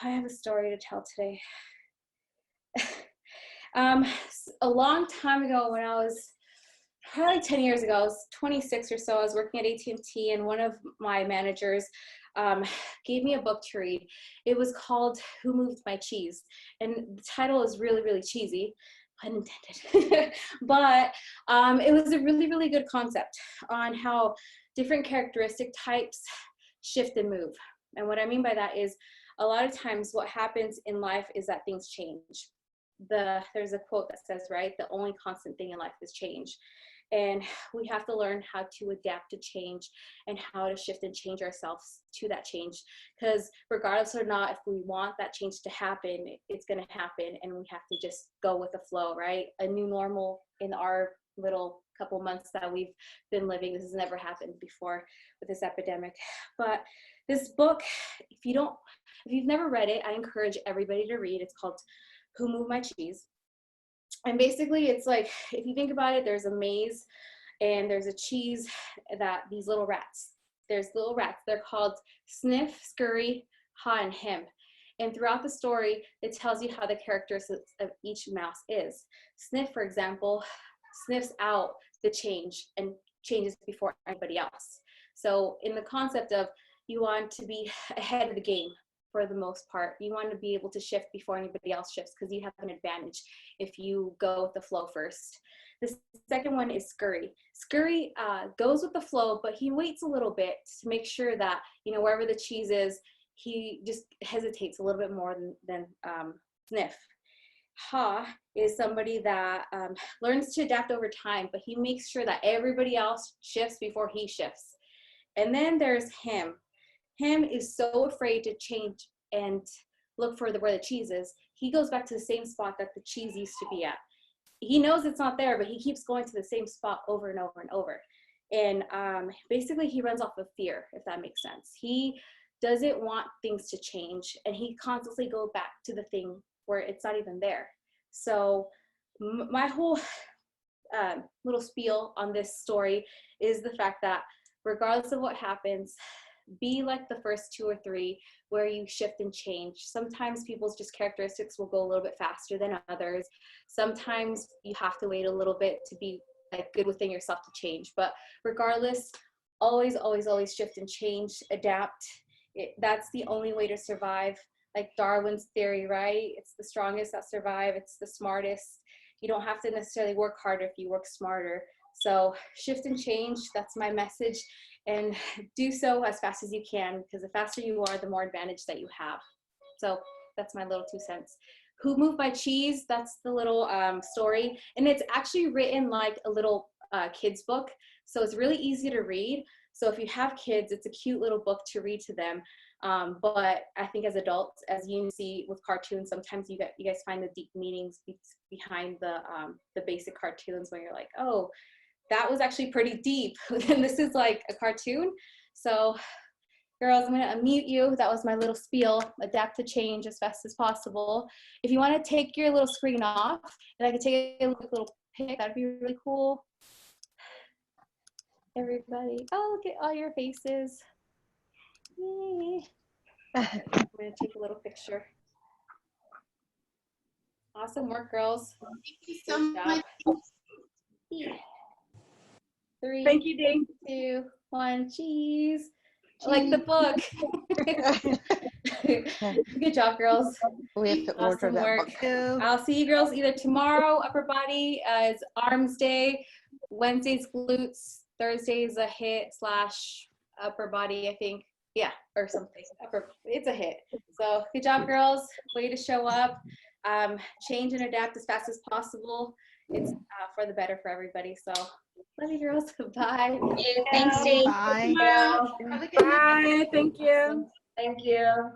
I have a story to tell today. um, a long time ago, when I was probably 10 years ago, I was 26 or so, I was working at AT&T, and one of my managers gave me a book to read. It was called Who Moved My Cheese? And the title is really, really cheesy, pun intended. But it was a really, really good concept on how different characteristic types shift and move. And what I mean by that is, a lot of times what happens in life is that things change. There's a quote that says, right, the only constant thing in life is change. And we have to learn how to adapt to change and how to shift and change ourselves to that change. Because regardless or not, if we want that change to happen, it's going to happen, and we have to just go with the flow, right? A new normal in our little couple months that we've been living. This has never happened before with this epidemic. But this book, if you've never read it, I encourage everybody to read. It's called Who Moved My Cheese? And basically it's like, if you think about it, there's a maze and there's a cheese that these little rats, they're called Sniff, Scurry, Ha, and Hem. And throughout the story, it tells you how the characteristics of each mouse is. Sniff, for example, sniffs out the change and changes before anybody else. So in the concept of, you want to be ahead of the game. For the most part, you want to be able to shift before anybody else shifts, because you have an advantage if you go with the flow first. The second one is Scurry. Scurry goes with the flow, but he waits a little bit to make sure that, wherever the cheese is, he just hesitates a little bit more than Sniff. Ha is somebody that learns to adapt over time, but he makes sure that everybody else shifts before he shifts. And then there's Hem. Hem is so afraid to change and look for where the cheese is. He goes back to the same spot that the cheese used to be at. He knows it's not there, but he keeps going to the same spot over and over and over. And basically he runs off of fear, if that makes sense. He doesn't want things to change, and he constantly goes back to the thing where it's not even there. So my whole little spiel on this story is the fact that regardless of what happens, be like the first 2 or 3 where you shift and change. Sometimes people's just characteristics will go a little bit faster than others. Sometimes you have to wait a little bit to be like good within yourself to change. But regardless, always, always, always shift and change, adapt. That's the only way to survive. Like Darwin's theory, right? It's the strongest that survive. It's the smartest. You don't have to necessarily work harder if you work smarter. So shift and change, that's my message. And do so as fast as you can, because the faster you are, the more advantage that you have. So that's my little 2 cents. Who Moved My Cheese? That's the little story. And it's actually written like a little kid's book. So it's really easy to read. So if you have kids, it's a cute little book to read to them. But I think as adults, as you see with cartoons, sometimes you guys find the deep meanings behind the basic cartoons, where you're like, oh, that was actually pretty deep. And this is like a cartoon. So girls, I'm gonna unmute you. That was my little spiel. Adapt to change as fast as possible. If you wanna take your little screen off, and I could take a little pic, that'd be really cool. Everybody, oh, look at all your faces. Yay. I'm gonna take a little picture. Awesome work, girls. Thank you so much. 3, Thank you, Dee. 2, 1, cheese. Like the book. Good job, girls. We have to order Awesome that work. book. I'll see you girls either tomorrow, upper body, is arms day. Wednesday's glutes. Thursday's a hit / upper body, I think. Yeah, or something. It's a hit. So good job, girls. Way to show up. Change and adapt as fast as possible. It's for the better for everybody. So love you, girls. Bye. Thanks, Dee. Bye. Bye. Thank you. Thank you.